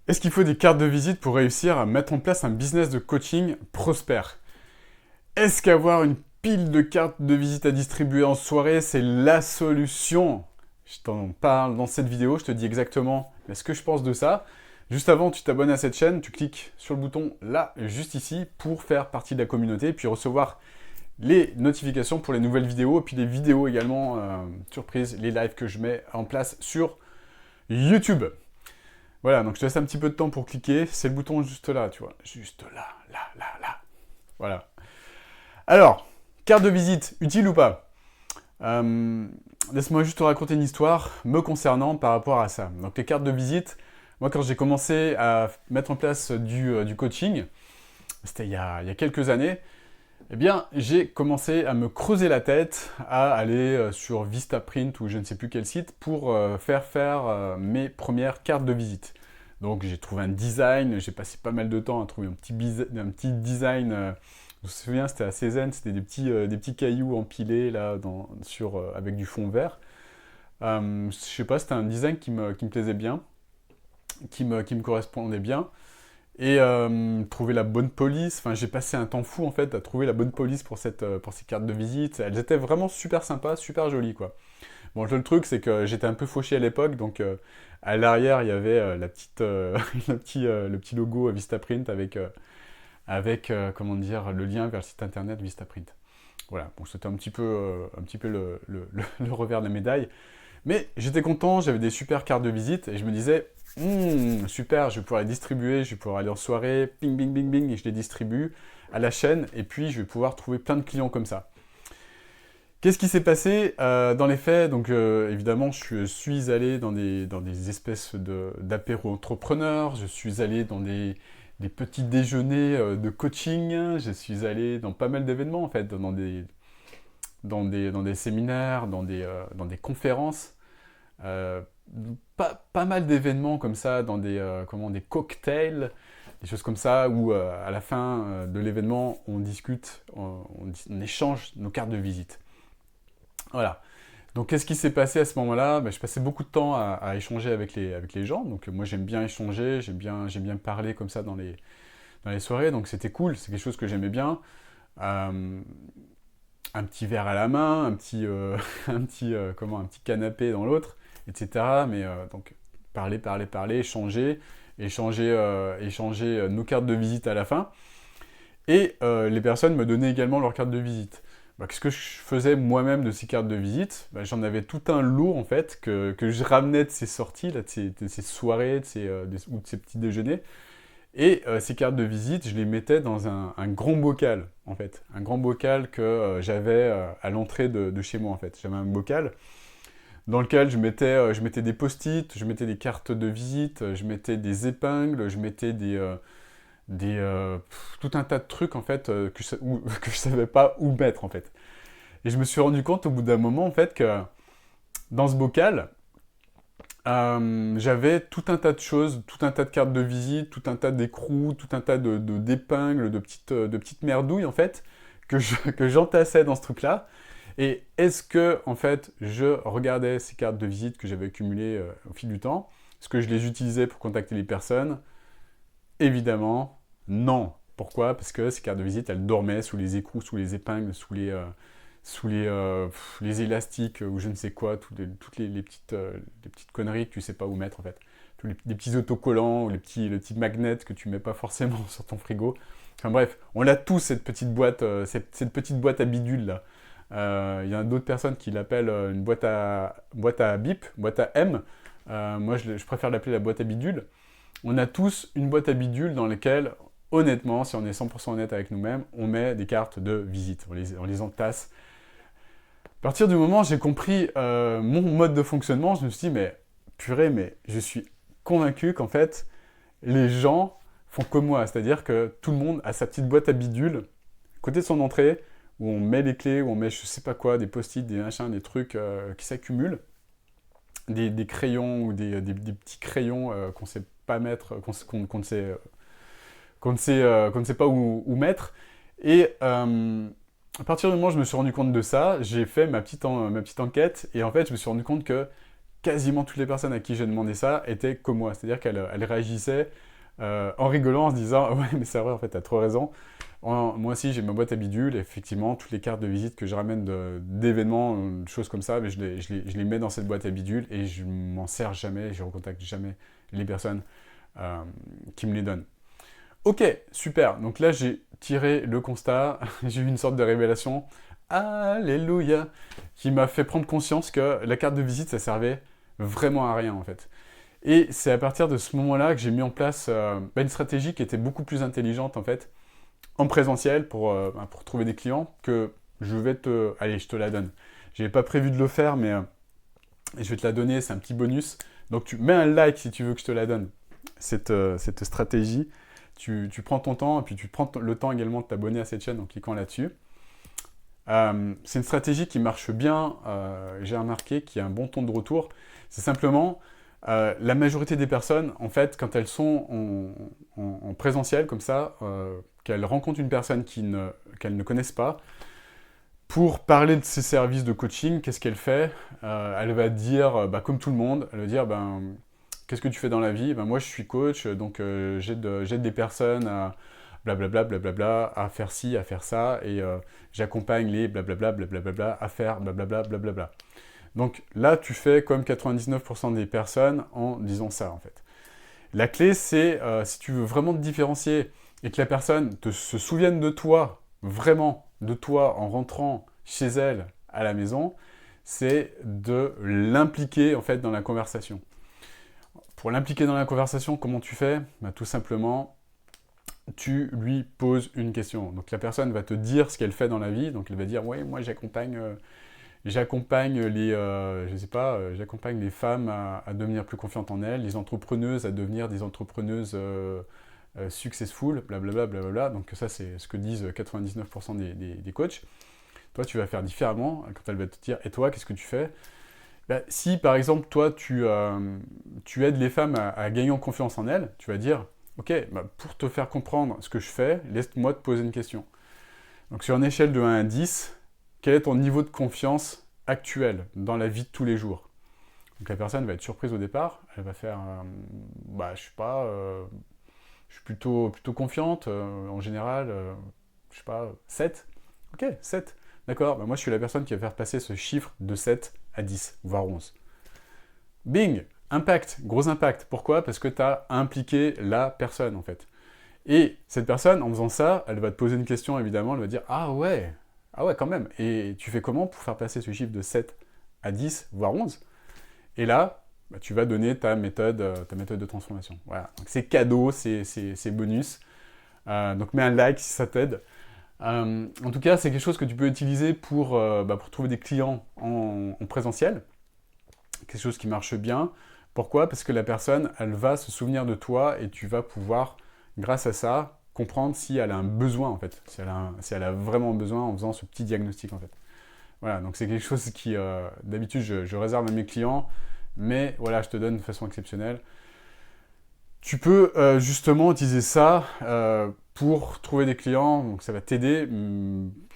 Est-ce qu'il faut des cartes de visite pour réussir à mettre en place un business de coaching prospère? Est-ce qu'avoir une pile de cartes de visite à distribuer en soirée, c'est la solution? Je t'en parle dans cette vidéo, je te dis exactement ce que je pense de ça. Juste avant, tu t'abonnes à cette chaîne, tu cliques sur le bouton là, juste ici, pour faire partie de la communauté, puis recevoir les notifications pour les nouvelles vidéos, et puis les vidéos également, surprises, les lives que je mets en place sur YouTube. Voilà, donc je te laisse un petit peu de temps pour cliquer. C'est le bouton juste là, tu vois. Juste là, là, là, là. Voilà. Alors, carte de visite, utile ou pas? Euh, Laisse-moi juste te raconter une histoire me concernant par rapport à ça. Donc les cartes de visite, moi quand j'ai commencé à mettre en place du coaching, c'était il y a quelques années, eh bien j'ai commencé à me creuser la tête, à aller sur Vistaprint ou je ne sais plus quel site pour faire mes premières cartes de visite. Donc j'ai trouvé un design, j'ai passé pas mal de temps à trouver un petit design. Je me souviens, c'était à Cézanne, c'était des petits cailloux empilés là, avec du fond vert. Je sais pas, c'était un design qui me plaisait bien, qui me correspondait bien. Et trouver la bonne police, enfin j'ai passé un temps fou en fait à trouver la bonne police pour ces cartes de visite. Elles étaient vraiment super sympas, super jolies quoi. Bon, le truc, c'est que j'étais un peu fauché à l'époque, donc à l'arrière, il y avait le petit logo Vistaprint avec comment dire, le lien vers le site internet Vistaprint. Voilà, bon, c'était un petit peu le revers de la médaille. Mais j'étais content, j'avais des super cartes de visite, et je me disais, super, je vais pouvoir les distribuer, je vais pouvoir aller en soirée, ping, bing, bing, bing, et je les distribue à la chaîne, et puis je vais pouvoir trouver plein de clients comme ça. Qu'est-ce qui s'est passé dans les faits? Donc évidemment, je suis allé dans des espèces d'apéros entrepreneurs, je suis allé dans des petits déjeuners de coaching, je suis allé dans pas mal d'événements en fait, dans des séminaires, dans des conférences, euh, pas mal d'événements comme ça, dans des cocktails, des choses comme ça, où à la fin de l'événement, on discute, on échange nos cartes de visite. Voilà. Donc, qu'est-ce qui s'est passé à ce moment-là? Ben, je passais beaucoup de temps à échanger avec les gens. Donc, moi, j'aime bien échanger, j'aime bien parler comme ça dans les soirées. Donc, c'était cool, c'est quelque chose que j'aimais bien. Euh, un petit verre à la main, un petit canapé dans l'autre, etc. Mais donc, parler, échanger nos cartes de visite à la fin. Et les personnes me donnaient également leurs cartes de visite. Bah, qu'est-ce que je faisais moi-même de ces cartes de visite? Bah, j'en avais tout un lot en fait que je ramenais de ces sorties, là, de ces soirées ou de ces petits déjeuners. Et ces cartes de visite, je les mettais dans un grand bocal en fait. Un grand bocal que j'avais à l'entrée de chez moi en fait. J'avais un bocal dans lequel je mettais des post-it, je mettais des cartes de visite, je mettais des épingles, je mettais tout un tas de trucs en fait que je savais pas où mettre en fait. Et je me suis rendu compte au bout d'un moment en fait que dans ce bocal, j'avais tout un tas de choses, tout un tas de cartes de visite, tout un tas d'écrous, tout un tas d'épingles, de petites merdouilles en fait que j'entassais dans ce truc-là. Et est-ce que en fait je regardais ces cartes de visite que j'avais accumulées au fil du temps? Est-ce que je les utilisais pour contacter les personnes? Évidemment, non. Pourquoi? Parce que ces cartes de visite, elles dormaient sous les écrous, sous les épingles, les élastiques ou je ne sais quoi, toutes les petites conneries que tu sais pas où mettre en fait. Les petits autocollants ou les petits magnets que tu mets pas forcément sur ton frigo. Enfin bref, on a tous cette petite boîte à bidule là. Il y a d'autres personnes qui l'appellent une boîte à bip, boîte à M. Moi, je préfère l'appeler la boîte à bidule. On a tous une boîte à bidule dans laquelle, honnêtement, si on est 100% honnête avec nous-mêmes, on met des cartes de visite, on les entasse. À partir du moment où j'ai compris mon mode de fonctionnement, je me suis dit, mais purée, mais je suis convaincu qu'en fait, les gens font comme moi, c'est-à-dire que tout le monde a sa petite boîte à bidule, à côté de son entrée, où on met les clés, où on met je sais pas quoi, des post-it, des machins, des trucs qui s'accumulent, des crayons ou des petits crayons qu'on sait pas mettre, qu'on ne sait pas où mettre. Et à partir du moment où je me suis rendu compte de ça, j'ai fait ma petite enquête et en fait je me suis rendu compte que quasiment toutes les personnes à qui j'ai demandé ça étaient comme moi. C'est-à-dire qu'elles réagissaient en rigolant, en se disant « Ouais, mais c'est vrai, en fait, t'as trop raison. Moi aussi, j'ai ma boîte à bidules. Effectivement, toutes les cartes de visite que je ramène d'événements, de choses comme ça, mais je les mets dans cette boîte à bidules et je m'en sers jamais, je ne recontacte jamais les personnes qui me les donnent. » Ok, super. Donc là, j'ai tiré le constat, j'ai eu une sorte de révélation. Alléluia, qui m'a fait prendre conscience que la carte de visite, ça servait vraiment à rien, en fait. Et c'est à partir de ce moment-là que j'ai mis en place une stratégie qui était beaucoup plus intelligente, en fait, en présentiel, pour trouver des clients, que je vais te... Allez, je te la donne. Je n'avais pas prévu de le faire, mais je vais te la donner, c'est un petit bonus. Donc tu mets un like si tu veux que je te la donne, cette stratégie. Tu prends ton temps, et puis tu prends le temps également de t'abonner à cette chaîne en cliquant là-dessus. C'est une stratégie qui marche bien, j'ai remarqué, qui a un bon ton de retour. C'est simplement, la majorité des personnes, en fait, quand elles sont en présentiel, comme ça, qu'elles rencontrent une personne qu'elles ne connaissent pas, pour parler de ses services de coaching, qu'est-ce qu'elle fait? Elle va dire, comme tout le monde, elle va dire, qu'est-ce que tu fais dans la vie? Moi, je suis coach, donc j'aide des personnes à blablabla, blablabla, à faire ci, à faire ça, et j'accompagne les blablabla, blablabla, à faire blablabla, blablabla. Donc là, tu fais comme 99% des personnes en disant ça, en fait. La clé, c'est, si tu veux vraiment te différencier et que la personne se souvienne de toi, vraiment de toi, en rentrant chez elle à la maison, c'est de l'impliquer, en fait, dans la conversation. Pour l'impliquer dans la conversation, comment tu fais? Tout simplement, tu lui poses une question. Donc la personne va te dire ce qu'elle fait dans la vie. Donc elle va dire, ouais, moi j'accompagne j'accompagne les femmes à devenir plus confiantes en elles, les entrepreneuses à devenir des entrepreneuses successful, blablabla, blablabla. Donc ça, c'est ce que disent 99% des coachs. Toi, tu vas faire différemment quand elle va te dire, et toi, qu'est-ce que tu fais? Si, par exemple, toi, tu aides les femmes à gagner en confiance en elles, tu vas dire, ok, pour te faire comprendre ce que je fais, laisse-moi te poser une question. Donc sur une échelle de 1 à 10, quel est ton niveau de confiance actuel dans la vie de tous les jours? Donc la personne va être surprise au départ, elle va faire, je sais pas, je suis plutôt confiante, en général, je sais pas, 7. Ok, 7. D'accord, moi je suis la personne qui va faire passer ce chiffre de 7 à 10, voire 11. Bing! Impact, gros impact. Pourquoi? Parce que tu as impliqué la personne, en fait. Et cette personne, en faisant ça, elle va te poser une question, évidemment, elle va dire « Ah ouais, quand même. Et tu fais comment pour faire passer ce chiffre de 7 à 10, voire 11 ?» Et là, tu vas donner ta méthode de transformation. Voilà. Donc c'est cadeau, c'est bonus. Donc mets un like si ça t'aide. En tout cas, c'est quelque chose que tu peux utiliser pour trouver des clients en présentiel. Quelque chose qui marche bien. Pourquoi? Parce que la personne, elle va se souvenir de toi et tu vas pouvoir, grâce à ça, comprendre si elle a un besoin, en fait. Si elle a vraiment besoin en faisant ce petit diagnostic, en fait. Voilà, donc c'est quelque chose qui, d'habitude, je réserve à mes clients, mais voilà, je te donne de façon exceptionnelle. Tu peux justement utiliser ça pour trouver des clients, donc ça va t'aider,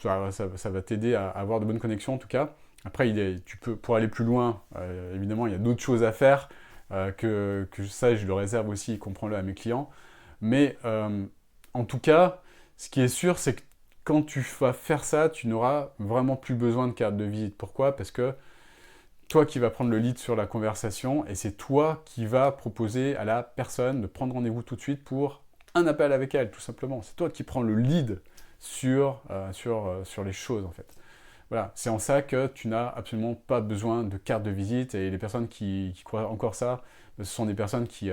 ça va t'aider à avoir de bonnes connexions en tout cas. Après, pour aller plus loin, évidemment, il y a d'autres choses à faire, que ça, je le réserve aussi, comprends-le, à mes clients. Mais en tout cas, ce qui est sûr, c'est que quand tu vas faire ça, tu n'auras vraiment plus besoin de carte de visite. Pourquoi? Parce que toi qui vas prendre le lead sur la conversation, et c'est toi qui vas proposer à la personne de prendre rendez-vous tout de suite pour un appel avec elle, tout simplement. C'est toi qui prends le lead sur les choses, en fait. Voilà, c'est en ça que tu n'as absolument pas besoin de carte de visite, et les personnes qui croient encore ça, ce sont des personnes qui...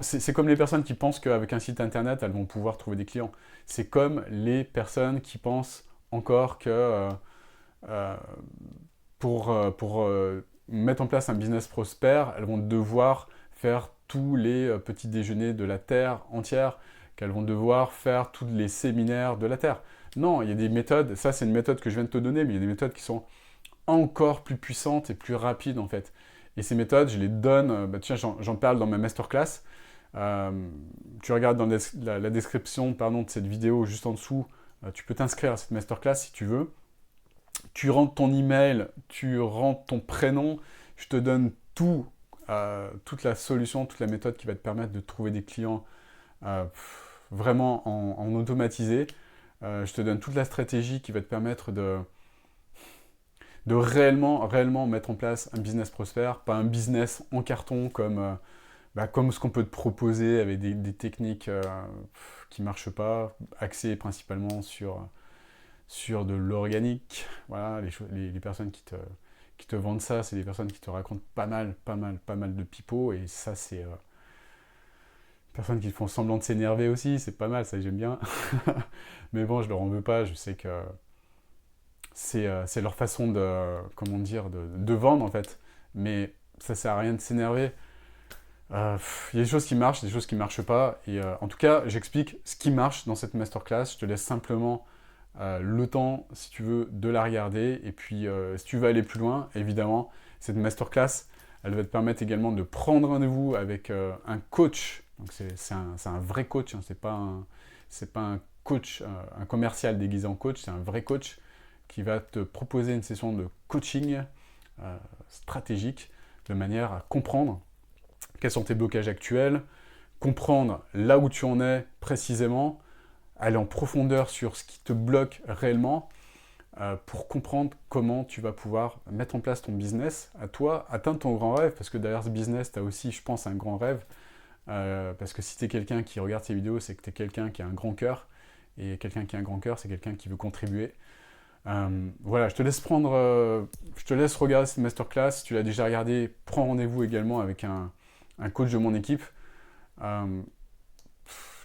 c'est comme les personnes qui pensent qu'avec un site internet, elles vont pouvoir trouver des clients. C'est comme les personnes qui pensent encore que pour mettre en place un business prospère, elles vont devoir faire tous les petits déjeuners de la Terre entière, qu'elles vont devoir faire tous les séminaires de la Terre. Non, il y a des méthodes, ça c'est une méthode que je viens de te donner, mais il y a des méthodes qui sont encore plus puissantes et plus rapides en fait. Et ces méthodes, je les donne, j'en parle dans ma masterclass. Tu regardes dans la description de cette vidéo juste en dessous, tu peux t'inscrire à cette masterclass si tu veux. Tu rentres ton email, tu rentres ton prénom, Je te donne toute la solution, toute la méthode qui va te permettre de trouver des clients vraiment en automatisé. Je te donne toute la stratégie qui va te permettre de réellement mettre en place un business prospère, pas un business en carton comme ce qu'on peut te proposer avec des techniques qui ne marchent pas, axées principalement sur de l'organique. Voilà, les personnes qui te vendent ça, c'est des personnes qui te racontent pas mal de pipeaux, et ça, c'est personnes qui font semblant de s'énerver aussi, c'est pas mal, ça j'aime bien. Mais bon, je leur en veux pas, je sais que c'est leur façon de vendre en fait. Mais ça sert à rien de s'énerver. Il y a des choses qui marchent, des choses qui marchent pas. Et en tout cas, j'explique ce qui marche dans cette masterclass. Je te laisse simplement le temps, si tu veux, de la regarder. Et puis, si tu veux aller plus loin, évidemment, cette masterclass, elle va te permettre également de prendre rendez-vous avec un coach. Donc, c'est un vrai coach, hein. C'est pas un coach, un commercial déguisé en coach, c'est un vrai coach qui va te proposer une session de coaching stratégique de manière à comprendre quels sont tes blocages actuels, comprendre là où tu en es précisément, aller en profondeur sur ce qui te bloque réellement pour comprendre comment tu vas pouvoir mettre en place ton business à toi, atteindre ton grand rêve, parce que derrière ce business, tu as aussi, je pense, un grand rêve, parce que si tu es quelqu'un qui regarde ces vidéos, c'est que tu es quelqu'un qui a un grand cœur, et quelqu'un qui a un grand cœur, c'est quelqu'un qui veut contribuer. Voilà, je te laisse regarder cette masterclass. Si tu l'as déjà regardé, prends rendez-vous également avec un coach de mon équipe.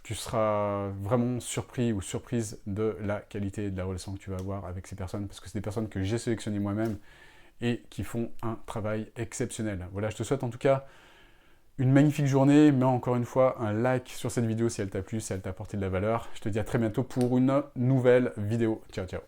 Tu seras vraiment surpris ou surprise de la qualité de la relation que tu vas avoir avec ces personnes, parce que c'est des personnes que j'ai sélectionnées moi-même et qui font un travail exceptionnel. Voilà, je te souhaite en tout cas une magnifique journée. Mets encore une fois un like sur cette vidéo si elle t'a plu, si elle t'a apporté de la valeur. Je te dis à très bientôt pour une nouvelle vidéo. Ciao, ciao.